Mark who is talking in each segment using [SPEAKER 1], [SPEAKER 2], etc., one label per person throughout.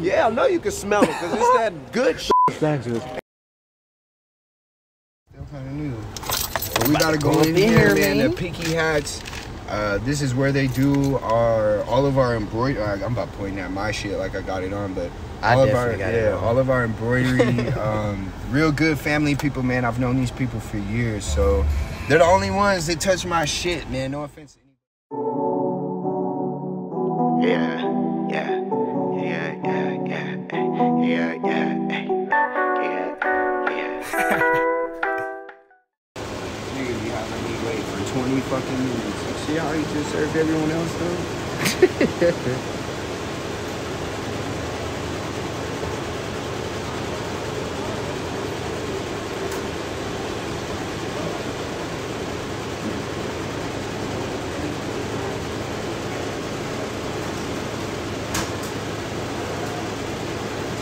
[SPEAKER 1] Yeah, I know you can smell it because it's that good shit.
[SPEAKER 2] Thanks, dude.
[SPEAKER 3] Still kind of new. But we gotta go in here, man. The Pinky Hats. This is where they do all of our embroidery. I'm about pointing at my shit like I got it on, but all of our embroidery. Real good family people, man. I've known these people for years, so they're the only ones that touch my shit, man. No offense. Yeah. Nigga be having me wait for 20 fucking minutes. You see how he just served everyone else though?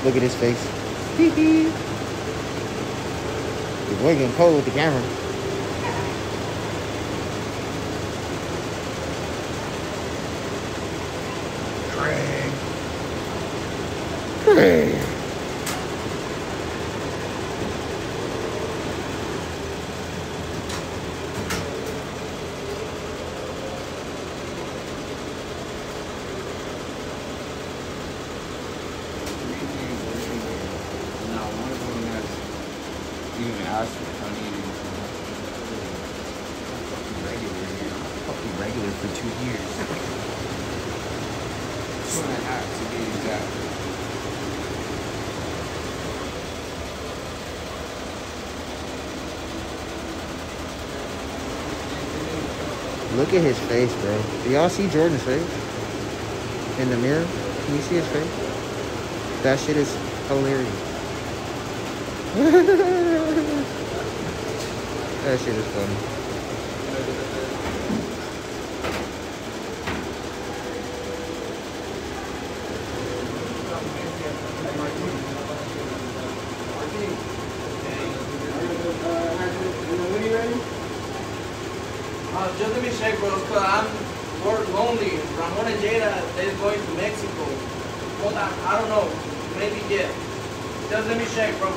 [SPEAKER 2] Look at his face. Your boy getting cold with the camera. Craig.
[SPEAKER 3] Even asked for funny fucking regular for 2 years. 2.5 to be exact.
[SPEAKER 2] Look at his face, bro. Do y'all see Jordan's face? In the mirror? Can you see his face? That shit is hilarious. That shit is funny.
[SPEAKER 4] Just let me check, bro, because I'm lonely. Ramon and Jada, they're going to Mexico. Hold on, I don't know. Maybe, yeah. Just let me check, bro.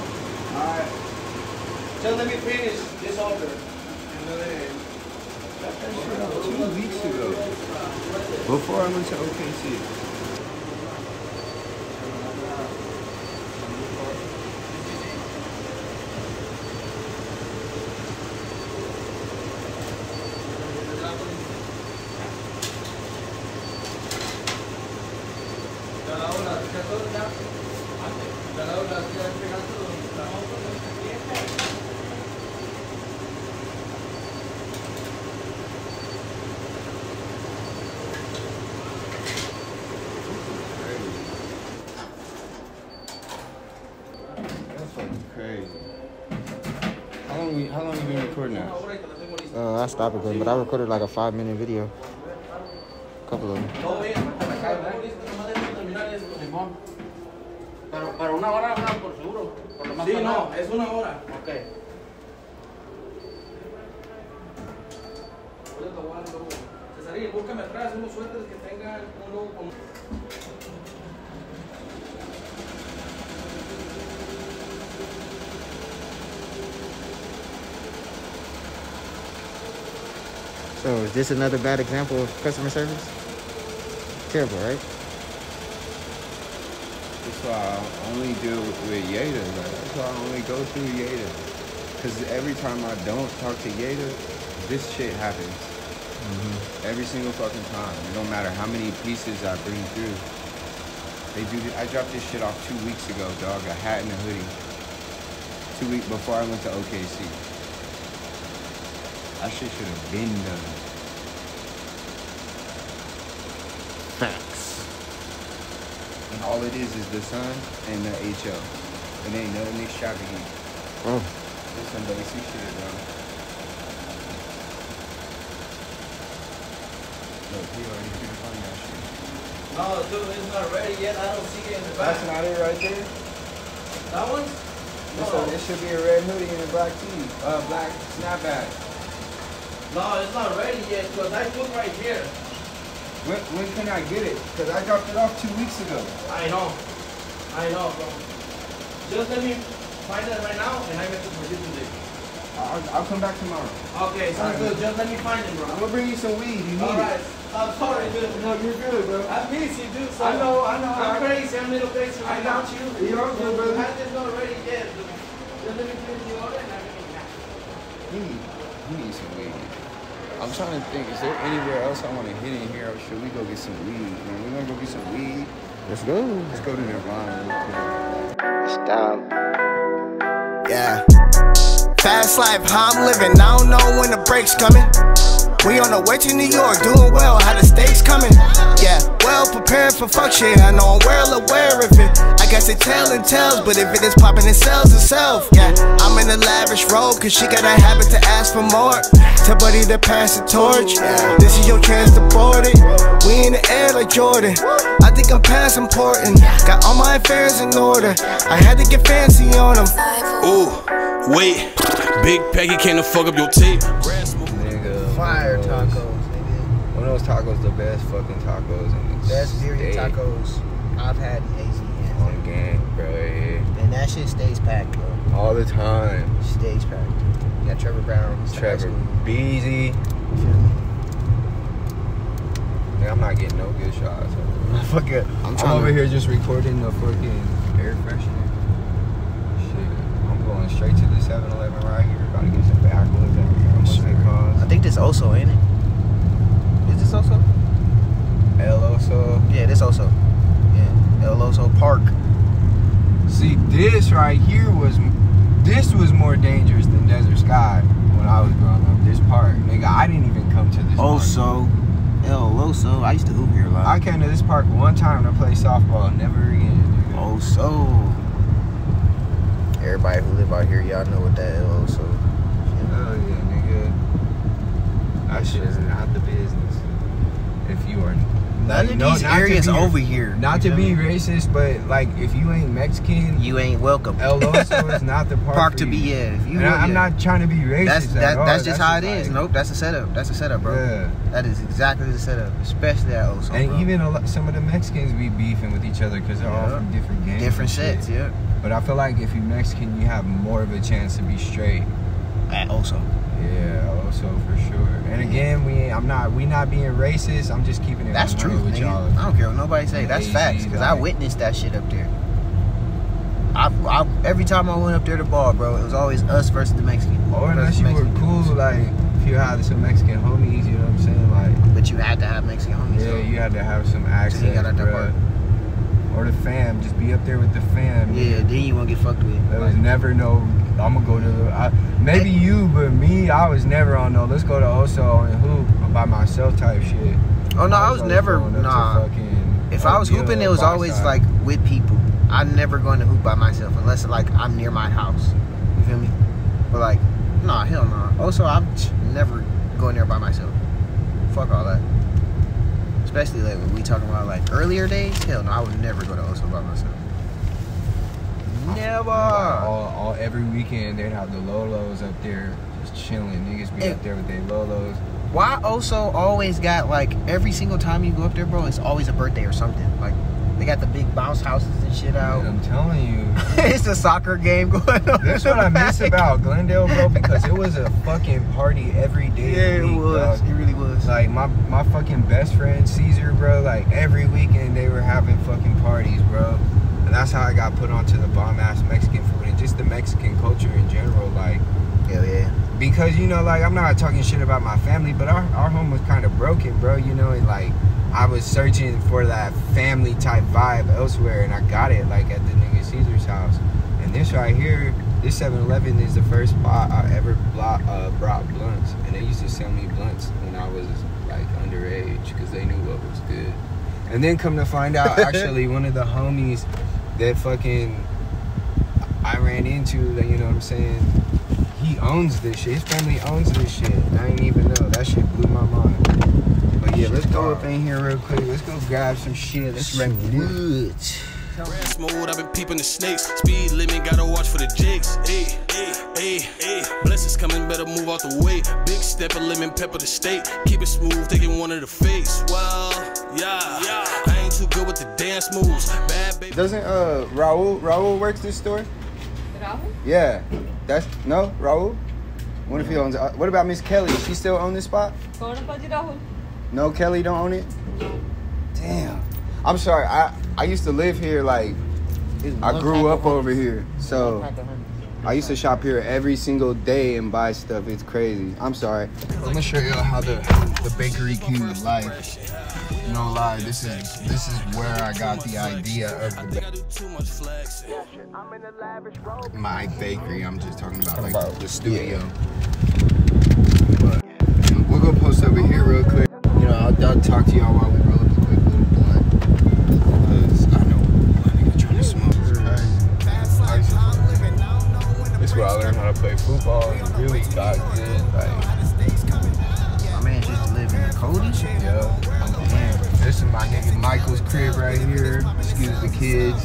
[SPEAKER 4] Alright. Just let me finish this order.
[SPEAKER 3] 2 weeks ago. Before I went to OKC. Crazy. How long you been recording now?
[SPEAKER 2] I stopped recording, but I recorded like a 5-minute video. A couple of them.
[SPEAKER 4] Para una hora, por seguro. Por lo más sí, no, es una hora. Ok. Cesarín, búscame atrás unos suéteres que tengan uno con...
[SPEAKER 2] So is this another bad example of customer service? Terrible, right?
[SPEAKER 3] That's why I only deal with Yeda. Like, that's why I only go through Yeda. Because every time I don't talk to Yeda, this shit happens. Every single fucking time. It don't matter how many pieces I bring through. They do. I dropped this shit off 2 weeks ago, dog. A hat and a hoodie. 2 weeks before I went to OKC. That shit should have been done.
[SPEAKER 2] Facts.
[SPEAKER 3] And all it is the sun and the HO. It ain't nothing extravagant.
[SPEAKER 2] Oh.
[SPEAKER 3] It's some basic shit, bro. Look, he already couldn't find that shit.
[SPEAKER 4] No, dude, it's not ready yet. I don't see it in the back.
[SPEAKER 3] That's not it right there?
[SPEAKER 4] That one? No.
[SPEAKER 3] It should be a red hoodie and a black tee. Black snapback.
[SPEAKER 4] No, it's not ready yet, because I put right here.
[SPEAKER 3] When can I get it? Because I dropped it off 2 weeks ago.
[SPEAKER 4] I know. I know, bro. Just let me find it right now, and I make it for you today.
[SPEAKER 3] I'll come back tomorrow.
[SPEAKER 4] Okay, sounds good. Just let me find it, bro.
[SPEAKER 3] I'm gonna bring you some weed. You need
[SPEAKER 4] Alright.
[SPEAKER 3] it.
[SPEAKER 4] I'm sorry, dude.
[SPEAKER 3] No, you're good, bro.
[SPEAKER 4] I miss you, dude. So
[SPEAKER 3] I know.
[SPEAKER 4] I'm crazy. I'm a little crazy.
[SPEAKER 3] I got you. You're all good,
[SPEAKER 4] I
[SPEAKER 3] brother.
[SPEAKER 4] just not ready yet, dude. Just let me finish the order, and I can
[SPEAKER 3] You need some weed. I'm trying to think, is there anywhere else I want to hit in here, or should we go get some weed? Man, we gonna go get some weed.
[SPEAKER 2] Let's go.
[SPEAKER 3] Let's go to Nirvana real quick.
[SPEAKER 2] Stop.
[SPEAKER 5] Yeah. Fast life, how I'm living. I don't know when the break's coming. We on the way to New York, doing well, how the stakes coming. Yeah, well prepared for fuck shit. I know I'm well aware of it. I guess it telling tales, but if it is popping, it sells itself. Yeah, I'm in a lavish robe, cause she got a habit to ask for more. Tell buddy to pass the torch. This is your chance to board it. We in the air like Jordan. I think I'm past important. Got all my affairs in order. I had to get fancy on them.
[SPEAKER 6] Ooh, wait. Big Peggy came to fuck up your tape.
[SPEAKER 3] Nigga.
[SPEAKER 2] Fire tacos, nigga.
[SPEAKER 3] One of those tacos, the best fucking tacos in the
[SPEAKER 2] Best birria
[SPEAKER 3] state.
[SPEAKER 2] tacos I've had in AZ.
[SPEAKER 3] On gang, bro. Yeah.
[SPEAKER 2] And that shit stays packed, bro.
[SPEAKER 3] All the time.
[SPEAKER 2] Stays packed. You got Trevor Brown.
[SPEAKER 3] Trevor Beezy. Nigga, I'm not getting no good shots. I'm over here just recording the fucking air freshener. Shit. I'm going straight to the 7-Eleven right here. About to get some backwoods. I don't know how much they cost.
[SPEAKER 2] I think this Oso, ain't it? Is this Oso?
[SPEAKER 3] El Oso.
[SPEAKER 2] Yeah, this Oso. Yeah, El Oso Park.
[SPEAKER 3] See, this right here was more dangerous than Desert Sky when I was growing up. This park, nigga, I didn't even come to this park.
[SPEAKER 2] Oso. El Oso. I used to hoop here a lot.
[SPEAKER 3] I came to this park one time to play softball, never again, nigga.
[SPEAKER 2] Oso. Everybody who live out here, y'all know what that El Oso.
[SPEAKER 3] Hell yeah, nigga. That shit is not the business. If you are
[SPEAKER 2] None of these areas over here.
[SPEAKER 3] Not to be racist, but like if you ain't Mexican,
[SPEAKER 2] You ain't welcome.
[SPEAKER 3] El Oso is not the
[SPEAKER 2] Park
[SPEAKER 3] for
[SPEAKER 2] to be,
[SPEAKER 3] you.
[SPEAKER 2] yeah. If you,
[SPEAKER 3] And I'm not trying to be racist.
[SPEAKER 2] That's just how it
[SPEAKER 3] like,
[SPEAKER 2] is. Nope, that's a setup. That's a setup, bro.
[SPEAKER 3] Yeah.
[SPEAKER 2] That is exactly the setup, especially at Oso.
[SPEAKER 3] And
[SPEAKER 2] bro.
[SPEAKER 3] even some of the Mexicans be beefing with each other because they're all from different gangs.
[SPEAKER 2] different
[SPEAKER 3] and shit.
[SPEAKER 2] sets, yeah.
[SPEAKER 3] But I feel like if you're Mexican, you have more of a chance to be straight.
[SPEAKER 2] At Oso.
[SPEAKER 3] Yeah, also for sure. And again, we not being racist. I'm just keeping it.
[SPEAKER 2] That's true,
[SPEAKER 3] with
[SPEAKER 2] nigga.
[SPEAKER 3] y'all.
[SPEAKER 2] I don't care what nobody say. That's
[SPEAKER 3] Lazy,
[SPEAKER 2] facts, because I
[SPEAKER 3] like-
[SPEAKER 2] witnessed that shit up there. I every time I went up there to ball, bro, it was always us versus the Mexican.
[SPEAKER 3] Or unless you were cool, like if you had some Mexican homies, you know what I'm saying, like.
[SPEAKER 2] But you had to have Mexican homies.
[SPEAKER 3] Yeah,
[SPEAKER 2] though.
[SPEAKER 3] you had to have some access,
[SPEAKER 2] got out that part.
[SPEAKER 3] Or the fam, just be up there with the fam.
[SPEAKER 2] Yeah, then you won't get fucked with.
[SPEAKER 3] There was never no, I'm gonna go to the, maybe you, but me, I was never on no, let's go to Oso and hoop by myself type shit.
[SPEAKER 2] Oh no, I was
[SPEAKER 3] always
[SPEAKER 2] never,
[SPEAKER 3] going up to
[SPEAKER 2] nah.
[SPEAKER 3] fucking
[SPEAKER 2] If I was
[SPEAKER 3] Oakville
[SPEAKER 2] hooping, it
[SPEAKER 3] or
[SPEAKER 2] was always
[SPEAKER 3] Bayside.
[SPEAKER 2] like with people. I'm never going to hoop by myself unless like I'm near my house. You feel me? But like, nah, hell nah. Also, I'm never going there by myself. Fuck all that. Especially like when we talking about like earlier days. Hell no, I would never go to Oso by myself. Never.
[SPEAKER 3] All every weekend they'd have the Lolos up there just chilling. Niggas be up there with their Lolos.
[SPEAKER 2] Why Oso always got like every single time you go up there, bro? It's always a birthday or something. Like they got the big bounce houses and shit out.
[SPEAKER 3] And I'm telling you,
[SPEAKER 2] It's a soccer game going on.
[SPEAKER 3] that's what I miss about Glendale, bro, because it was a fucking party every day.
[SPEAKER 2] Yeah,
[SPEAKER 3] of the
[SPEAKER 2] it
[SPEAKER 3] week,
[SPEAKER 2] was.
[SPEAKER 3] dog.
[SPEAKER 2] It really was.
[SPEAKER 3] Like my fucking best friend Caesar, bro. Like every weekend they were having fucking parties, bro. And that's how I got put onto the bomb ass Mexican food and just the Mexican culture in general. Like,
[SPEAKER 2] Hell yeah.
[SPEAKER 3] because you know, like I'm not talking shit about my family, but our home was kind of broken, bro. You know, and like I was searching for that family type vibe elsewhere, and I got it like at the nigga Caesar's house. And this right here, this 7-Eleven is the first spot I ever brought blunts, and they used to sell me blunts when I was like underage because they knew what was good. And then come to find out, actually, one of the homies that fucking I ran into, that, you know what I'm saying, he owns this shit. His family owns this shit. I didn't even know. That shit blew my mind. But yeah, let's go up in here real quick. Let's go grab some shit. Let's wreck this.
[SPEAKER 6] Grass mode, I've been peeping the snakes. Speed limit, gotta watch for the jigs. Ayy, ayy, ayy, ayy. Blessings coming, better move out the way. Big step of lemon pepper the state. Keep it smooth, taking one of the face. Well, yeah, I ain't too good with the dance moves. Bad baby.
[SPEAKER 3] Doesn't Raul works this store?
[SPEAKER 7] Rahul?
[SPEAKER 3] Yeah. No, Raul? What if he owns it? What about Miss Kelly? Does she still own this spot?
[SPEAKER 7] Kaun paji Rahul?
[SPEAKER 3] No, Kelly don't own it? Damn. I'm sorry. I used to live here, like, I grew up over here. So I used to shop here every single day and buy stuff. It's crazy. I'm sorry. I'm gonna show you how the bakery came to life. No lie, this is where I got the idea of my bakery. I'm just talking about like the studio. But we'll go post over here real quick. You know, I'll talk to y'all while we roll up a quick little blunt. Cause I know my nigga trying to smoke. This is where I learned how to play football and really got good. Like,
[SPEAKER 2] My man used to live in the Cody.
[SPEAKER 3] yeah. This is my nigga Michael's crib right here. Excuse the kids.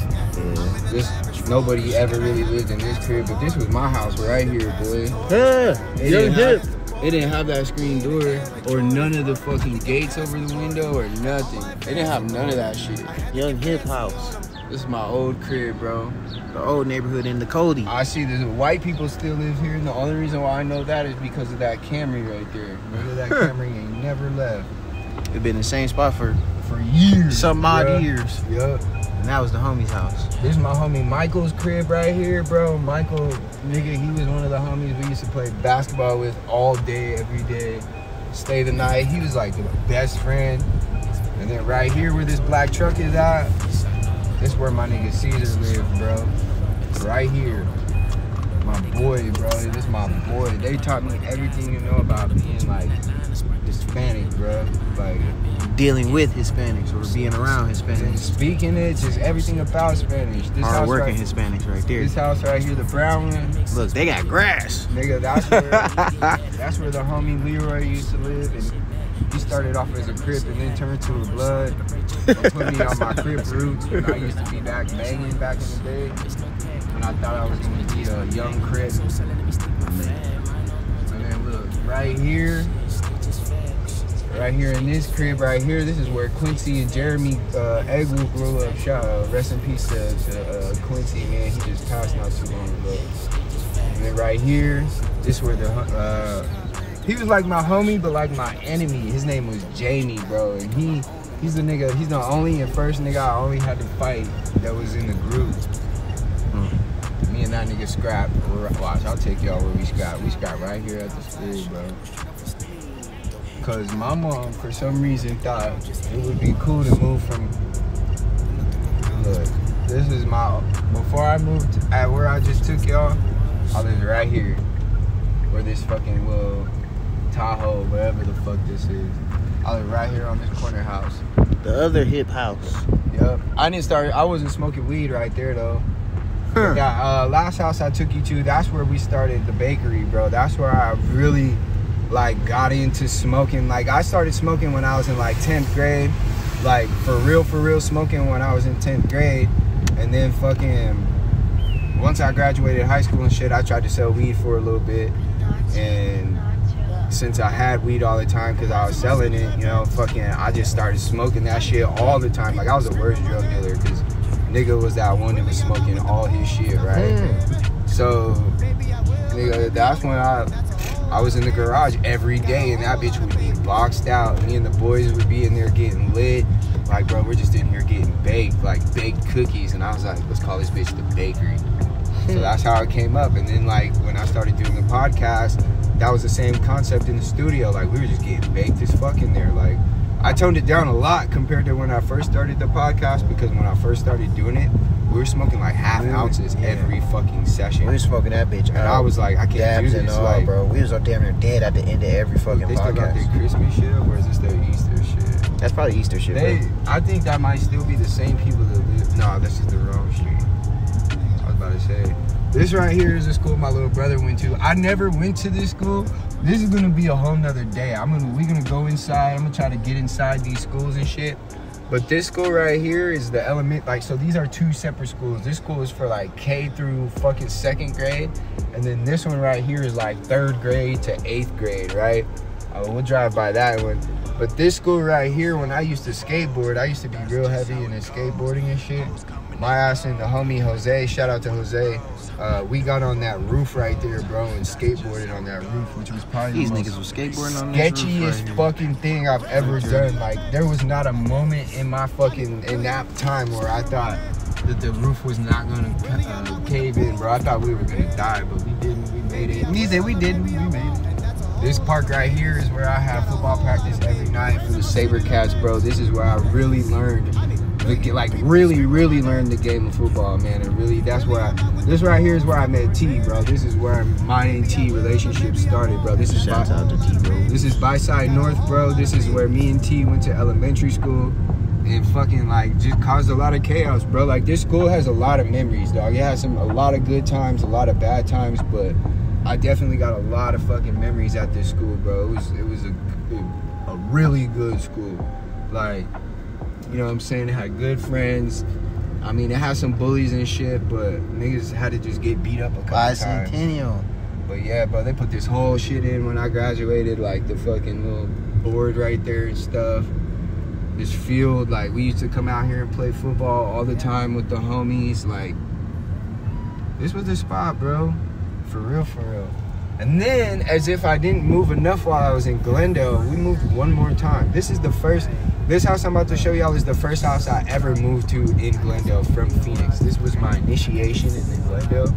[SPEAKER 3] Nobody ever really lived in this crib, but this was my house right here, boy. It didn't have that screen door or none of the fucking gates over the window or nothing. They didn't have none of that shit.
[SPEAKER 2] Young Hip House.
[SPEAKER 3] This is my old crib, bro.
[SPEAKER 2] The old neighborhood in the Cody.
[SPEAKER 3] I see the white people still live here, and the only reason why I know that is because of that Camry right there. Remember that Camry ain't never left.
[SPEAKER 2] It been in the same spot for
[SPEAKER 3] years.
[SPEAKER 2] some odd years.
[SPEAKER 3] Yup.
[SPEAKER 2] And that was the homie's house.
[SPEAKER 3] This is my homie Michael's crib right here, bro. Michael, nigga, he was one of the homies we used to play basketball with all day, every day. Stay the night. He was like the best friend. And then right here where this black truck is at, this is where my nigga Caesar lived, bro. Right here. My boy, bro. This is my boy. They taught me everything you know about being like Hispanic, bro. Like
[SPEAKER 2] Dealing with Hispanics or being around Hispanics.
[SPEAKER 3] speaking it, just everything about Spanish. This
[SPEAKER 2] Hard
[SPEAKER 3] house
[SPEAKER 2] working
[SPEAKER 3] right,
[SPEAKER 2] Hispanics right there.
[SPEAKER 3] This house right here, the brown one.
[SPEAKER 2] Look, they got grass.
[SPEAKER 3] Nigga, that's where the homie Leroy used to live, and he started off as a Crip and then turned to a Blood and put me on my Crip roots. And I used to be back banging back in the day when I thought I was gonna be a young Crip. And then look, right here in this crib right here, this is where Quincy and Jeremy Eggle grew up. Rest in peace to Quincy, man. He just passed not too long ago. And then right here, this is where he was like my homie, but like my enemy. His name was Jamie, bro. And he's the nigga, he's the only and first nigga I only had to fight that was in the group. Me and that nigga scrapped. Watch, I'll take y'all where we scrapped. We scrapped right here at the school, bro. Cause my mom, for some reason, thought it would be cool to move from. Look, this is before I moved at where I just took y'all, I lived right here, where this fucking little Tahoe, whatever the fuck this is. I live right here on this corner house.
[SPEAKER 2] The other Hip House.
[SPEAKER 3] Yup. I wasn't smoking weed right there though. But that last house I took you to, that's where we started the bakery, bro. That's where I really like got into smoking. Like I started smoking when I was in like 10th grade, like for real smoking when I was in 10th grade. And then fucking once I graduated high school and shit, I tried to sell weed for a little bit. And since I had weed all the time because I was selling it, you know, fucking I just started smoking that shit all the time. Like I was the worst drug dealer because nigga was that one that was smoking all his shit, right? So nigga, that's when I was in the garage every day, and that bitch would be boxed out. Me and the boys would be in there getting lit. Like, bro, we're just in here getting baked, like baked cookies. And I was like, let's call this bitch the bakery. So that's how it came up. And then, like, when I started doing the podcast, that was the same concept in the studio. Like, we were just getting baked as fuck in there. Like, I toned it down a lot compared to when I first started the podcast, because when I first started doing it, we were smoking like half ounces every fucking session.
[SPEAKER 2] We were smoking that bitch
[SPEAKER 3] and I was like, I can't do this.
[SPEAKER 2] And all,
[SPEAKER 3] like,
[SPEAKER 2] bro. We was on damn near dead at the end of every fucking
[SPEAKER 3] they
[SPEAKER 2] podcast.
[SPEAKER 3] Still got their Christmas shit up, or is this their Easter shit?
[SPEAKER 2] That's probably Easter shit, bro.
[SPEAKER 3] I think that might still be the same people that live. No, this is the wrong street. I was about to say. This right here is a school my little brother went to. I never went to this school. This is gonna be a whole nother day. We're gonna go inside. I'm gonna try to get inside these schools and shit. But this school right here is the so these are two separate schools. This school is for like K through fucking 2nd grade. And then this one right here is like 3rd grade to 8th grade, right? We'll drive by that one. But this school right here, when I used to skateboard, I used to be real heavy into skateboarding and shit. My ass and the homie Jose, shout out to Jose, we got on that roof right there, bro, and skateboarded on that roof, which was probably
[SPEAKER 2] These
[SPEAKER 3] the
[SPEAKER 2] niggas was skateboarding on this roof
[SPEAKER 3] sketchiest
[SPEAKER 2] right here.
[SPEAKER 3] fucking thing I've ever done. Like, there was not a moment in my fucking, in that time where I thought that the roof was not gonna cave in, bro. I thought we were gonna die, but we didn't. We made it.
[SPEAKER 2] And he said we didn't. We made it.
[SPEAKER 3] This park right here is where I have football practice every night for the SaberCats, bro. This is where I really learned, like really learned the game of football, man. And really, that's where this right here is where I met T, bro. This is where my and T relationship started, bro. This is
[SPEAKER 2] Shout out to T, bro.
[SPEAKER 3] This is Byside North, bro. This is where me and T went to elementary school and fucking like just caused a lot of chaos, bro. Like, this school has a lot of memories, dog. It has a lot of good times, a lot of bad times, but I definitely got a lot of fucking memories at this school, bro. It was a really good school. Like, you know what I'm saying? It had good friends. I mean, it had some bullies and shit, but niggas had to just get beat up a couple times.
[SPEAKER 2] Bicentennial.
[SPEAKER 3] But yeah, bro, they put this whole shit in when I graduated, like the fucking little board right there and stuff. This field, like, we used to come out here and play football all the time with the homies. Like, this was the spot, bro. For real, for real. And then, as if I didn't move enough while I was in Glendale, we moved one more time. This house I'm about to show y'all is the first house I ever moved to in Glendale from Phoenix. This was my initiation in Glendale.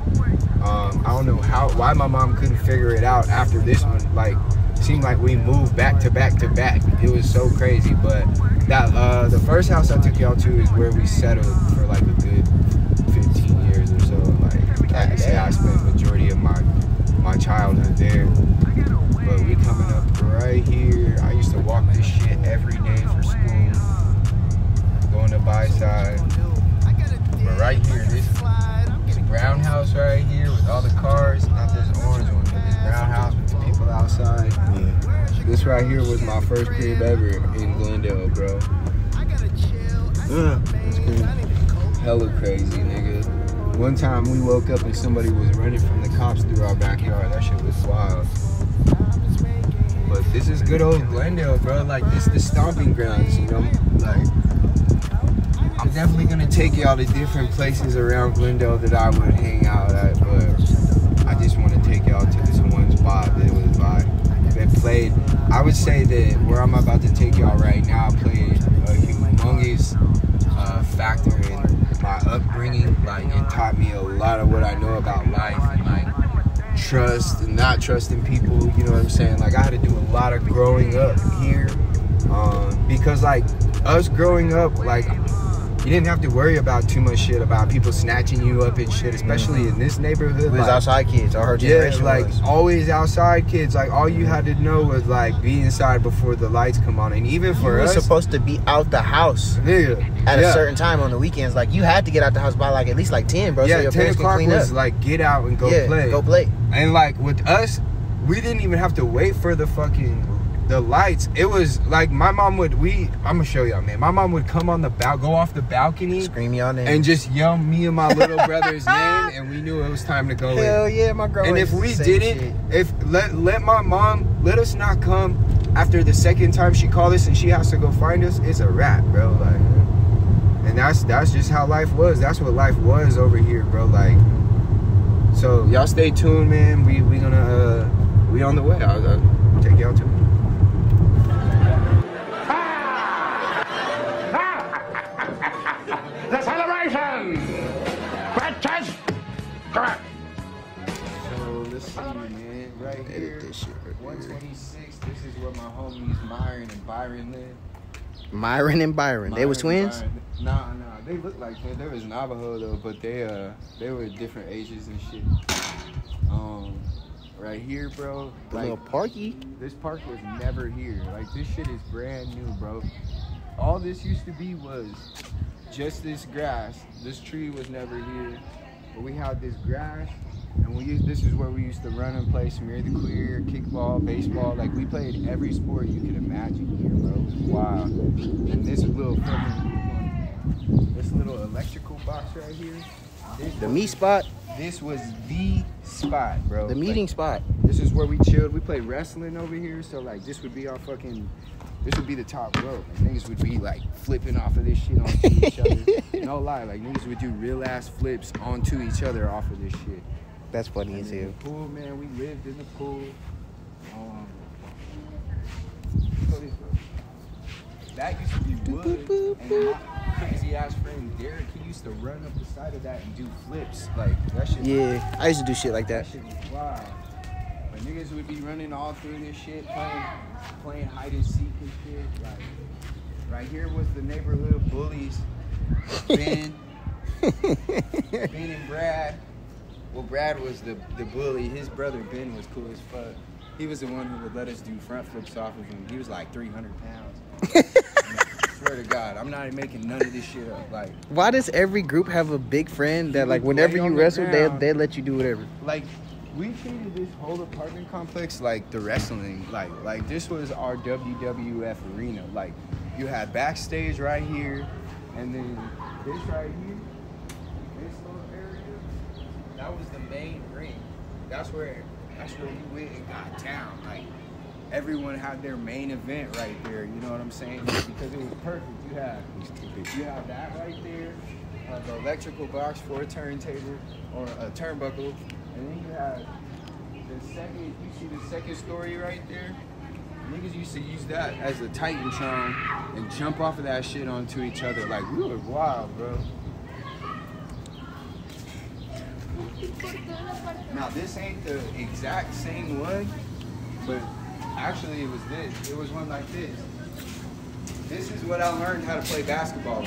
[SPEAKER 3] I don't know why my mom couldn't figure it out after this one. Like, seemed like we moved back to back to back. It was so crazy. But that the first house I took y'all to is where we settled for like a good 15 years or so. Like, I can say I spent majority of my childhood there. But we coming up right here. I used to walk this shit every day for school, going to Byside. But right here, this brown house right here with all the cars, not this orange one, but this brown house with the people outside. Yeah. This right here was my first crib ever in Glendale, bro. That's crazy. Hella crazy, nigga. One time we woke up and somebody was running from the cops through our backyard. That shit was wild. But this is good old Glendale, bro. Like, this is the stomping grounds, you know? Like, I'm definitely gonna take y'all to different places around Glendale that I would hang out at, but I just want to take y'all to this one spot that was that played. I would say that where I'm about to take y'all right now played a humongous factor in my upbringing. Like, it taught me a lot of what I know about life and like trust and not trusting people. You know what I'm saying? Like, I had to do a lot of growing up here because like us growing up, like, you didn't have to worry about too much shit about people snatching you up and shit, especially in this neighborhood.
[SPEAKER 2] We was
[SPEAKER 3] like,
[SPEAKER 2] outside kids. Our generation
[SPEAKER 3] like
[SPEAKER 2] was.
[SPEAKER 3] always outside kids. Like, all you had to know was like be inside before the lights come on. And even for
[SPEAKER 2] You
[SPEAKER 3] us,
[SPEAKER 2] were supposed to be out the house at a certain time on the weekends. Like, you had to get out the house by like at least like 10, bro.
[SPEAKER 3] Yeah,
[SPEAKER 2] so your
[SPEAKER 3] 10
[SPEAKER 2] parents can
[SPEAKER 3] o'clock
[SPEAKER 2] clean
[SPEAKER 3] was
[SPEAKER 2] up.
[SPEAKER 3] like get out and go play.
[SPEAKER 2] Go play.
[SPEAKER 3] And like with us, we didn't even have to wait for the lights. It was like my mom would, I'm gonna show y'all, man. My mom would come on go off the balcony,
[SPEAKER 2] Scream y'all name,
[SPEAKER 3] and just yell me and my little brother's name, and we knew it was time to go in.
[SPEAKER 2] Hell yeah, my girl.
[SPEAKER 3] And if we didn't, let my mom let us not come after the second time she called us and she has to go find us, it's a wrap, bro. Like, and that's just how life was. That's what life was over here, bro. Like, so y'all stay tuned, man. We on the way. I'll take y'all to it.
[SPEAKER 8] The celebration! Breakfast! Correct!
[SPEAKER 3] So let's see, man. Right here,
[SPEAKER 2] this shit right
[SPEAKER 3] 126. This is where my homies Myron and Byron live.
[SPEAKER 2] Myron and Byron. They was twins?
[SPEAKER 3] Nah. They look like twins. They was Navajo though, but they were different ages and shit. Right here, bro.
[SPEAKER 2] The
[SPEAKER 3] like,
[SPEAKER 2] little parky.
[SPEAKER 3] This park was never here. Like, this shit is brand new, bro. All this used to be was just this grass. This tree was never here, but we had this grass, and this is where we used to run and play Smear the Queer, kickball, baseball. Like, we played every sport you could imagine here, bro. It was wild. And this little electrical box right here.
[SPEAKER 2] The meat spot.
[SPEAKER 3] This was the spot, bro.
[SPEAKER 2] The meeting spot.
[SPEAKER 3] This is where we chilled. We played wrestling over here, so like this would be our fucking this would be the top rope. And niggas would be like flipping off of this shit onto each other. No lie, like niggas would do real ass flips onto each other off of this shit.
[SPEAKER 2] That's funny as
[SPEAKER 3] In
[SPEAKER 2] hell.
[SPEAKER 3] the pool, man, we lived in the pool. So this way. That used to be wood, and my crazy ass friend Derek, he used to run up the side of that and do flips. Like that shit.
[SPEAKER 2] Yeah, I used to do shit like that.
[SPEAKER 3] That shit was wild. But niggas would be running all through this shit, playing hide and seek and shit. Like right here was the neighborhood bullies. Ben and Brad. Well, Brad was the bully. His brother Ben was cool as fuck. He was the one who would let us do front flips off of him. He was like 300 pounds. I swear to God, I'm not making none of this shit up. Like,
[SPEAKER 2] why does every group have a big friend that like
[SPEAKER 3] would
[SPEAKER 2] whenever
[SPEAKER 3] lay on
[SPEAKER 2] you
[SPEAKER 3] the
[SPEAKER 2] wrestle,
[SPEAKER 3] ground.
[SPEAKER 2] they let you do whatever?
[SPEAKER 3] Like, we treated this whole apartment complex like the wrestling. Like this was our WWF arena. Like, you had backstage right here, and then this right here, this little area, that was the main ring. That's where we went and got down. Like, everyone had their main event right there. You know what I'm saying? Because it was perfect. You have that right there, the electrical box for a turntable or a turnbuckle, and then you have the second. You see the second story right there. Niggas used to use that as a Titantron and jump off of that shit onto each other. Like, we were wild, bro. Now, this ain't the exact same one, but actually it was this. It was one like this. This is what I learned how to play basketball.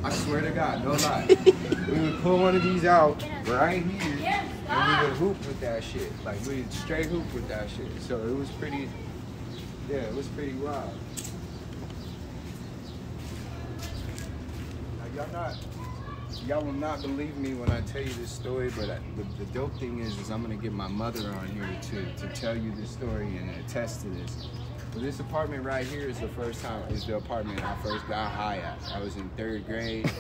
[SPEAKER 3] I swear to God, no lie. We would pull one of these out right here, and we would hoop with that shit. Like, we would straight hoop with that shit. So it was pretty, yeah, it was pretty wild. Now, y'all will not believe me when I tell you this story, but the dope thing is I'm gonna get my mother on here to tell you this story and attest to this. But this apartment right here is the apartment I first got high at. I was in 3rd grade.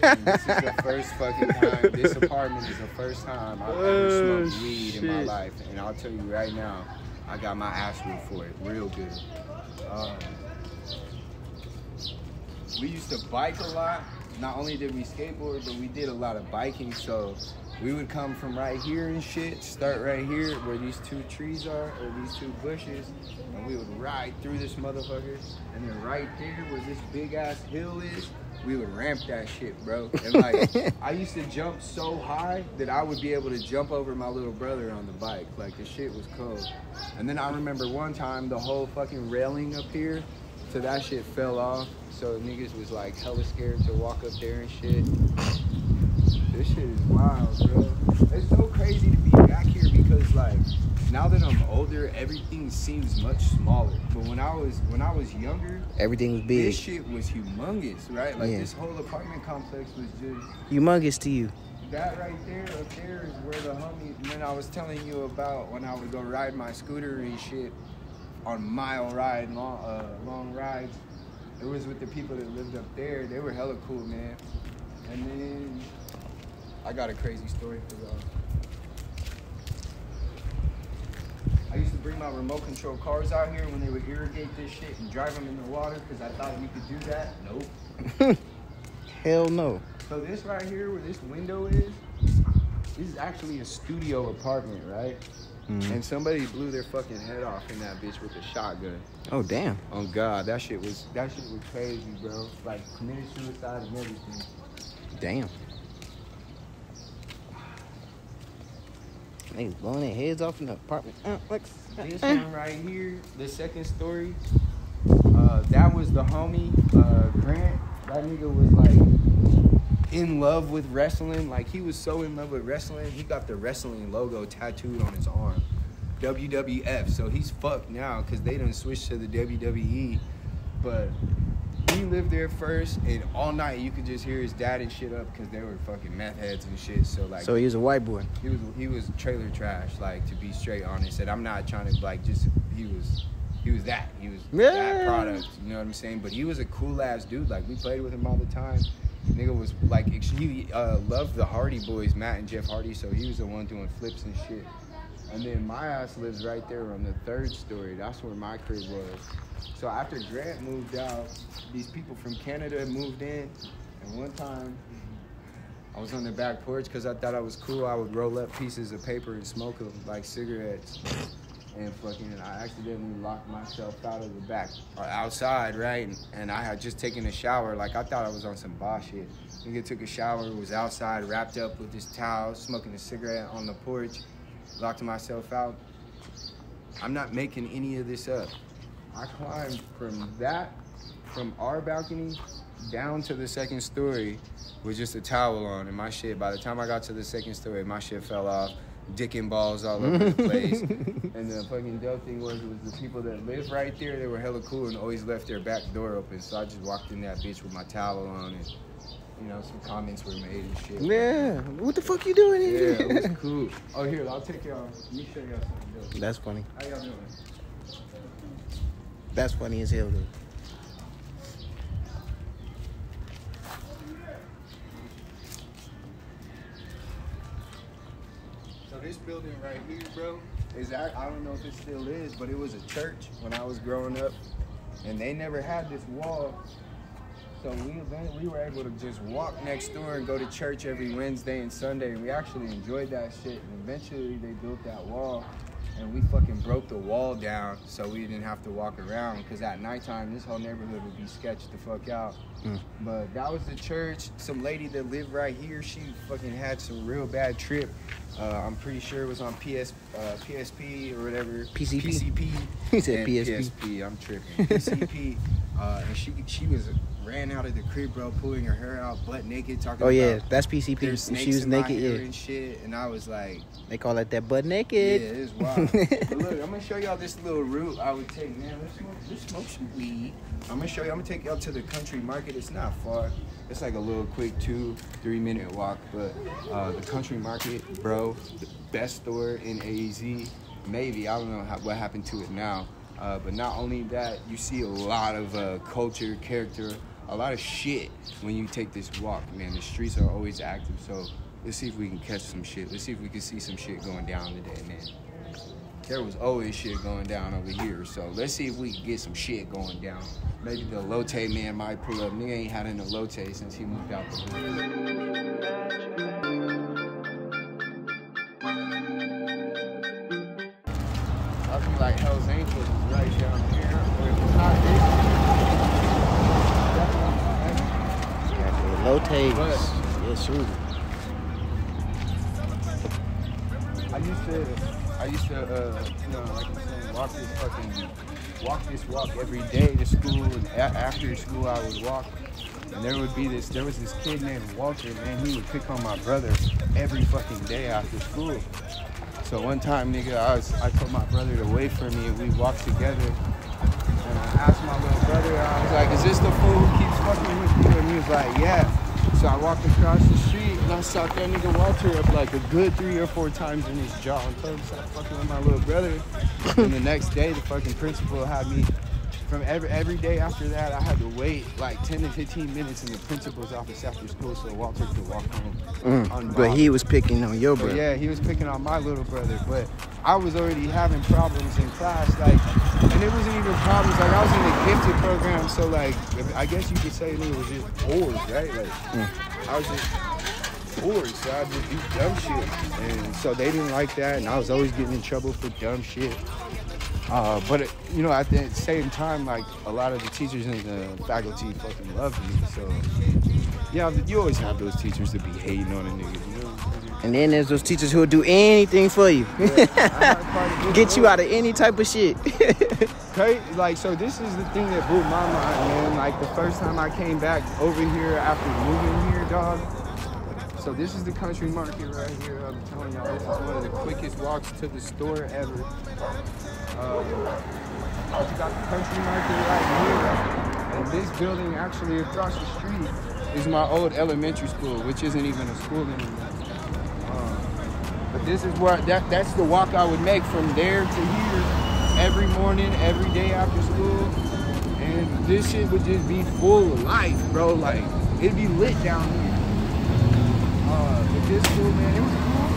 [SPEAKER 3] And this is the first fucking time. This apartment is the first time I've ever smoked weed in my life, and I'll tell you right now, I got my ass whipped for it, real good. We used to bike a lot. Not only did we skateboard, but we did a lot of biking. So we would come from right here and shit, start right here where these 2 trees are, or these 2 bushes, and we would ride through this motherfucker. And then right there where this big ass hill is, we would ramp that shit, bro. And like, I used to jump so high that I would be able to jump over my little brother on the bike. Like, the shit was cool. And then I remember one time the whole fucking railing up here, so that shit fell off. So niggas was like hella scared to walk up there and shit. This shit is wild, bro. It's so crazy to be back here because like, now that I'm older, everything seems much smaller. But when I was younger,
[SPEAKER 2] everything was big.
[SPEAKER 3] This shit was humongous, right? Like, this whole apartment complex was just
[SPEAKER 2] humongous to you.
[SPEAKER 3] That right there, up there is where the homie, when I was telling you about when I would go ride my scooter and shit on long rides. It was with the people that lived up there. They were hella cool, man. And then I got a crazy story for y'all. I used to bring my remote control cars out here when they would irrigate this shit and drive them in the water because I thought we could do that. Nope.
[SPEAKER 2] Hell no.
[SPEAKER 3] So this right here where this window is, this is actually a studio apartment, right? Mm-hmm. And somebody blew their fucking head off in that bitch with a shotgun.
[SPEAKER 2] Oh damn!
[SPEAKER 3] Oh God, that shit was crazy, bro. Like, committed suicide and everything.
[SPEAKER 2] Damn. Niggas blowing their heads off in the apartment.
[SPEAKER 3] This one right here, the second story. That was the homie Grant. That nigga was like in love with wrestling. Like, he was so in love with wrestling, he got the wrestling logo tattooed on his arm. WWF. So he's fucked now because they done switched to the WWE. But he lived there first, and all night you could just hear his dad and shit up because they were fucking meth heads and shit. So like,
[SPEAKER 2] so he was a white boy.
[SPEAKER 3] He was trailer trash. Like, to be straight honest, and I'm not trying to like just he was that product. You know what I'm saying? But he was a cool ass dude. Like, we played with him all the time. Nigga was like, he loved the Hardy Boys, Matt and Jeff Hardy. So he was the one doing flips and shit. And then my ass lives right there on the 3rd story. That's where my crib was. So after Grant moved out, these people from Canada moved in. And one time, I was on the back porch because I thought I was cool. I would roll up pieces of paper and smoke them like cigarettes. And fucking, I accidentally locked myself out of the back, outside, right? And I had just taken a shower. Like, I thought I was on some boss shit. Nigga took a shower, was outside, wrapped up with this towel, smoking a cigarette on the porch, locked myself out. I'm not making any of this up. I climbed from our balcony down to the 2nd story with just a towel on, and my shit, by the time I got to the 2nd story, my shit fell off. Dick and balls all over the place. And the fucking dope thing was the people that lived right there, they were hella cool and always left their back door open. So I just walked in that bitch with my towel on, and you know, some comments were made and shit.
[SPEAKER 2] Yeah, what the fuck you doing here?
[SPEAKER 3] Yeah, it was cool. Oh, here, I'll take y'all. Let me show y'all something dope.
[SPEAKER 2] That's funny.
[SPEAKER 3] How y'all doing?
[SPEAKER 2] That's funny as hell, dude.
[SPEAKER 3] So this building right here, bro, I don't know if it still is, but it was a church when I was growing up, and they never had this wall. So we were able to just walk next door and go to church every Wednesday and Sunday, and we actually enjoyed that shit. And eventually they built that wall, and we fucking broke the wall down so we didn't have to walk around, because at nighttime this whole neighborhood would be sketched the fuck out. But that was the church. Some lady that lived right here, she fucking had some real bad trip. I'm pretty sure it was on PSP or whatever. PCP.
[SPEAKER 2] He said
[SPEAKER 3] PSP.
[SPEAKER 2] PSP.
[SPEAKER 3] I'm tripping. PCP. And she ran out of the crib, bro, pulling her hair out, butt naked, talking about.
[SPEAKER 2] Oh yeah, that's PCP.
[SPEAKER 3] There's snakes
[SPEAKER 2] She was
[SPEAKER 3] in my
[SPEAKER 2] naked,
[SPEAKER 3] hair
[SPEAKER 2] yeah.
[SPEAKER 3] and shit, and I was like,
[SPEAKER 2] They call it that butt
[SPEAKER 3] yeah,
[SPEAKER 2] naked.
[SPEAKER 3] it is wild. But look, I'm gonna show y'all this little route I would take, man. Let's smoke some weed. I'm gonna take y'all to the country market. It's not far. It's like a little quick 2-3 minute walk, but the country market, bro, the best store in AZ. Maybe, I don't know what happened to it now. But not only that, you see a lot of culture, character, a lot of shit when you take this walk, man. The streets are always active, so let's see if we can catch some shit. Let's see if we can see some shit going down today, man. There was always shit going down over here, so let's see if we can get some shit going down. Maybe the Lotte man might pull up. Nigga ain't had a Lotte since he moved out the hood. I feel like Hell's Angels is right down here. Or if it's not this,
[SPEAKER 2] Lottes. Yes, sir.
[SPEAKER 3] I used to, you know, like I'm saying, walk this walk every day to school, and after school I would walk. And there was this kid named Walter, man, he would pick on my brother every fucking day after school. So one time, nigga, I told my brother to wait for me, and we walked together. And I asked my little brother, I was like, is this the fool who keeps fucking with you? And he was like, yeah. So I walked across the street, and I saw that nigga Walter up like a good 3 or 4 times in his jaw. And told him to stop fucking with my little brother. And the next day, the fucking principal had me, from every day after that, I had to wait like 10 to 15 minutes in the principal's office after school so Walter could walk home.
[SPEAKER 2] But he was picking on your brother.
[SPEAKER 3] Yeah, he was picking on my little brother, but I was already having problems in class, like, and it wasn't even problems, like I was in the gifted program, so like, I guess you could say it was just bored, right? Like, I was just bored, so I just do dumb shit, and so they didn't like that, and I was always getting in trouble for dumb shit. But you know, at the same time, like a lot of the teachers and the faculty fucking loved me. So yeah, you always have those teachers that be hating on a nigga, you know?
[SPEAKER 2] And then there's those teachers who'll do anything for you.
[SPEAKER 3] Yeah,
[SPEAKER 2] Get you out of any type of shit.
[SPEAKER 3] Like, so this is the thing that blew my mind, man. Like the first time I came back over here after moving here, dog. So this is the country market right here. I'm telling y'all, this is one of the quickest walks to the store ever. You got the country market right here. And this building actually across the street is my old elementary school, which isn't even a school anymore. But this is where, that's the walk I would make from there to here every morning, every day after school. And this shit would just be full of life, bro. Like, it'd be lit down here. But this school, man, it was cool.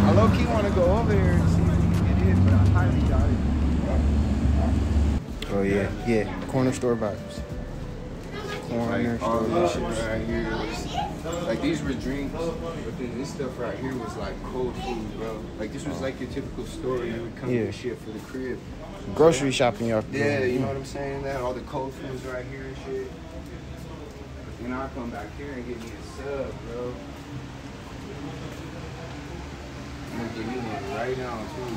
[SPEAKER 3] I low-key want to go over there and see if we can get in, but I highly doubt it.
[SPEAKER 2] Oh yeah, yeah. Corner store vibes. Corner
[SPEAKER 3] Like, all
[SPEAKER 2] store
[SPEAKER 3] this shit
[SPEAKER 2] vibes.
[SPEAKER 3] right here was, like, these were drinks, but then this stuff right here was like cold food, bro. Like, this was like your typical store. You would come
[SPEAKER 2] Yeah.
[SPEAKER 3] get shit for the crib.
[SPEAKER 2] Grocery shopping, y'all.
[SPEAKER 3] Yeah, you know what I'm saying? That all the cold foods right here and shit. But then I come back here and get me a sub, bro. I'm gonna get me one right now too.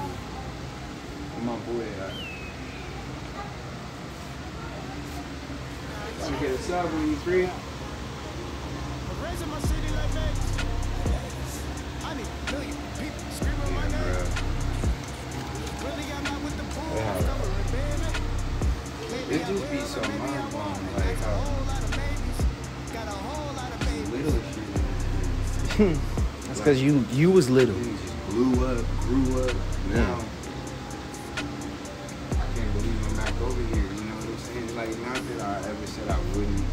[SPEAKER 3] Where my boy at? I'm gonna get a sub when you free. It just be so mind blowing, like how little shit.
[SPEAKER 2] That's because you was little.
[SPEAKER 3] Things just blew up, grew up. Now I can't believe I'm back over here. You know what I'm saying? Like, not that I ever said I wouldn't,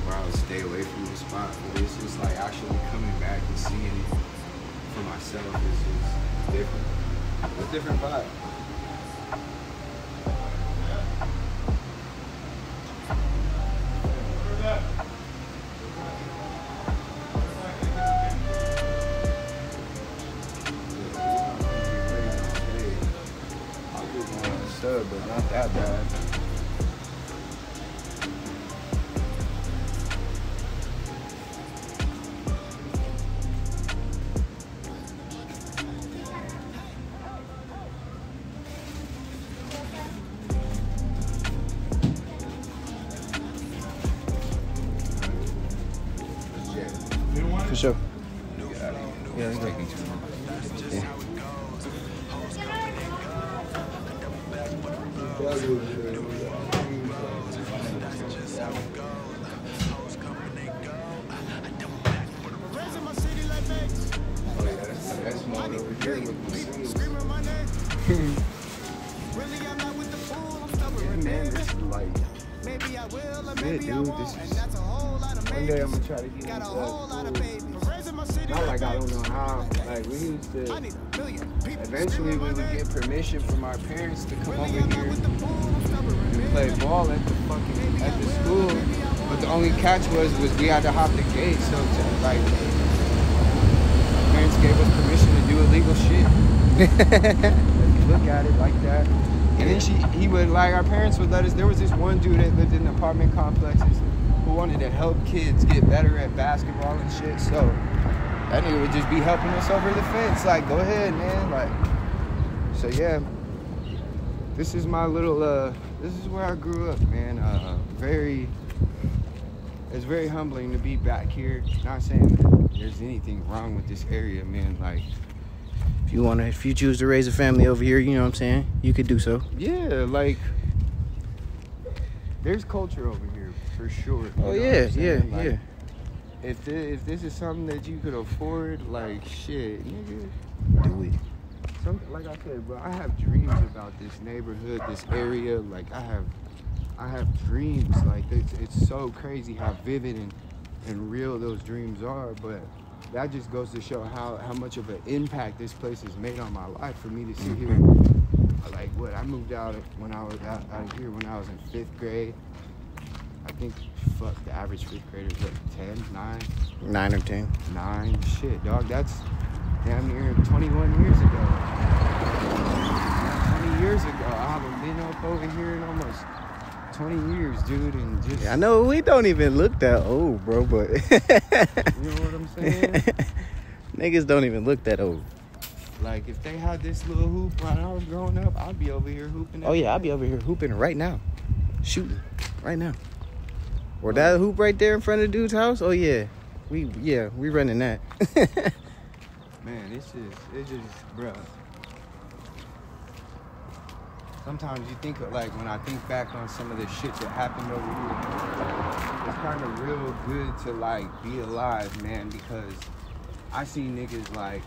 [SPEAKER 3] or I would stay away from the spot, but it's just like actually coming back and seeing it for myself is just different. It's a different vibe. But not that bad.
[SPEAKER 2] For sure.
[SPEAKER 3] Yeah, it's taking too long.
[SPEAKER 2] Yeah.
[SPEAKER 3] That's more over here with the singles. Yeah, man, this is like, yeah, dude, this is, one day I'm gonna try to get into that. Not like I don't know how, like we used to, eventually we would get permission from our parents to come over here and play ball at the school. But the only catch was we had to hop the gate, so like, parents gave us permission to do illegal shit. If you look at it like that. And then he would, like, our parents would let us, there was this one dude that lived in apartment complexes who wanted to help kids get better at basketball and shit, so that nigga would just be helping us over the fence, like, go ahead, man, like, so yeah, this is my little, this is where I grew up, man, it's very humbling to be back here, not saying that there's anything wrong with this area, man, like,
[SPEAKER 2] If you choose to raise a family over here, you know what I'm saying, you could do so.
[SPEAKER 3] yeah, like, there's culture over here, for sure. You
[SPEAKER 2] Oh
[SPEAKER 3] know
[SPEAKER 2] yeah,
[SPEAKER 3] what I'm
[SPEAKER 2] yeah,
[SPEAKER 3] saying? Like,
[SPEAKER 2] yeah.
[SPEAKER 3] If this is something that you could afford, like, shit, nigga.
[SPEAKER 2] Do it.
[SPEAKER 3] Like I said, bro, I have dreams about this neighborhood, this area. Like, I have dreams. Like, it's so crazy how vivid and real those dreams are. But that just goes to show how much of an impact this place has made on my life for me to sit here. Like, what, I moved out when I was out of here when I was in 5th grade. I think, fuck, the average 5th grader is what, 10, 9?
[SPEAKER 2] 9 or 10.
[SPEAKER 3] 9, shit, dog, that's damn near 21 years ago. 20 years ago, I haven't been up over here in almost 20 years, dude, and just...
[SPEAKER 2] I know we don't even look that old, bro, but...
[SPEAKER 3] You know what I'm saying?
[SPEAKER 2] Niggas don't even look that old.
[SPEAKER 3] Like, if they had this little hoop when I was growing up, I'd be over here hooping.
[SPEAKER 2] Oh yeah, I'll be over here hooping right now. Shooting right now. Or that hoop right there in front of the dude's house? Oh yeah. We running that.
[SPEAKER 3] Man, it's just, bro. Sometimes you think of, like, when I think back on some of the shit that happened over here, it's kind of real good to, like, be alive, man, because I see niggas, like,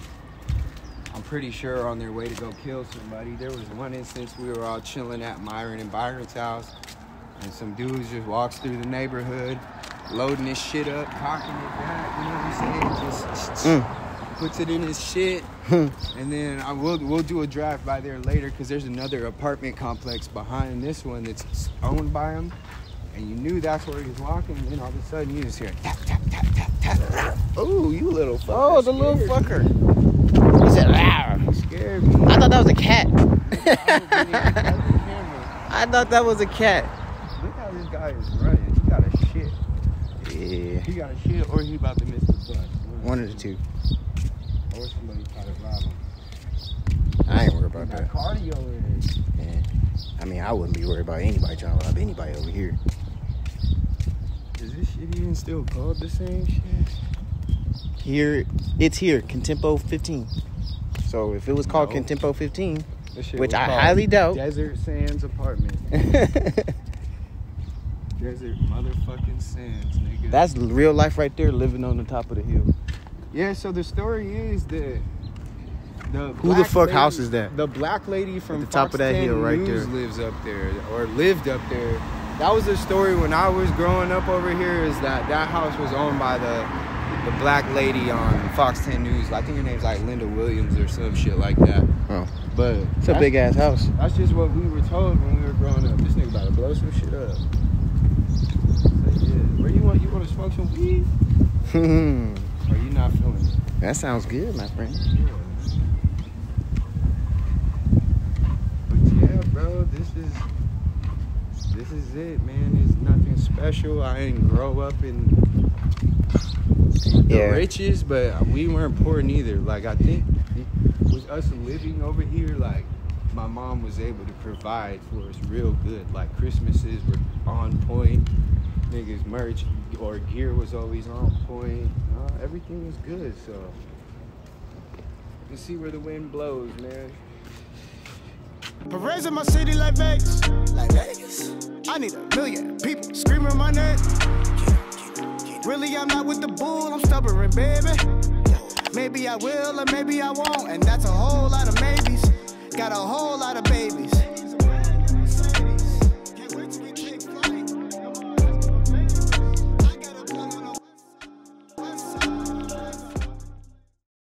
[SPEAKER 3] I'm pretty sure on their way to go kill somebody. There was one instance we were all chilling at Myron and Byron's house, and some dudes just walks through the neighborhood, loading his shit up, cocking it back, you know what I'm saying? Just puts it in his shit, And then we'll do a drive by there later because there's another apartment complex behind this one that's owned by him. And you knew that's where he was walking, and then all of a sudden you just hear tap, tap, tap, tap, tap. Oh, you little fucker.
[SPEAKER 2] Oh, the little fucker. He said, "Rawr."
[SPEAKER 3] Scared me.
[SPEAKER 2] I thought that was a cat. I thought that was a cat.
[SPEAKER 3] Look how this guy is running. He got a shit.
[SPEAKER 2] Yeah.
[SPEAKER 3] He got a shit or he about to miss the bus.
[SPEAKER 2] One of the two.
[SPEAKER 3] Or somebody try to rob him.
[SPEAKER 2] I ain't worried about
[SPEAKER 3] That
[SPEAKER 2] that.
[SPEAKER 3] cardio is.
[SPEAKER 2] Yeah. I mean, I wouldn't be worried about anybody trying to rob anybody over here.
[SPEAKER 3] Is this shit even still called the same shit?
[SPEAKER 2] Here, it's here, Contempo 15. So if it was called
[SPEAKER 3] No.
[SPEAKER 2] Contempo 15,
[SPEAKER 3] This shit
[SPEAKER 2] which
[SPEAKER 3] was
[SPEAKER 2] I
[SPEAKER 3] called
[SPEAKER 2] highly doubt.
[SPEAKER 3] Desert Sands Apartment. Desert motherfucking Sands, nigga.
[SPEAKER 2] That's real life right there, living on the top of the hill.
[SPEAKER 3] Yeah, so the story is that
[SPEAKER 2] Who the
[SPEAKER 3] black
[SPEAKER 2] fuck
[SPEAKER 3] lady-
[SPEAKER 2] house is that?
[SPEAKER 3] The black lady from
[SPEAKER 2] At the top
[SPEAKER 3] Fox
[SPEAKER 2] of that
[SPEAKER 3] 10
[SPEAKER 2] hill right
[SPEAKER 3] News
[SPEAKER 2] there.
[SPEAKER 3] lives up there, or lived up there. That was the story when I was growing up over here, is that house was owned by the black lady on Fox 10 News. I think her name's like Linda Williams or some shit like that.
[SPEAKER 2] Oh,
[SPEAKER 3] But
[SPEAKER 2] it's a big ass house.
[SPEAKER 3] That's just what we were told when we were growing up. This nigga about to blow some shit up. Like, yeah. Where you want to smoke some weed? Or you not feeling it?
[SPEAKER 2] That sounds good, my friend.
[SPEAKER 3] But yeah, bro, this is it, man. It's nothing special. I didn't grow up in the riches, but we weren't poor neither. Like, I think it was us living over here, like, my mom was able to provide for us real good. Like, Christmases were on point. Niggas merch or gear was always on point. Everything was good, so you see where the wind blows, man.
[SPEAKER 5] Perez in my city like Vegas. Like Vegas. I need 1 million people screaming my name. Really, I'm not with the bull, I'm stubborn, baby. Maybe I will or maybe I won't, and that's a whole lot of maybes. Got a whole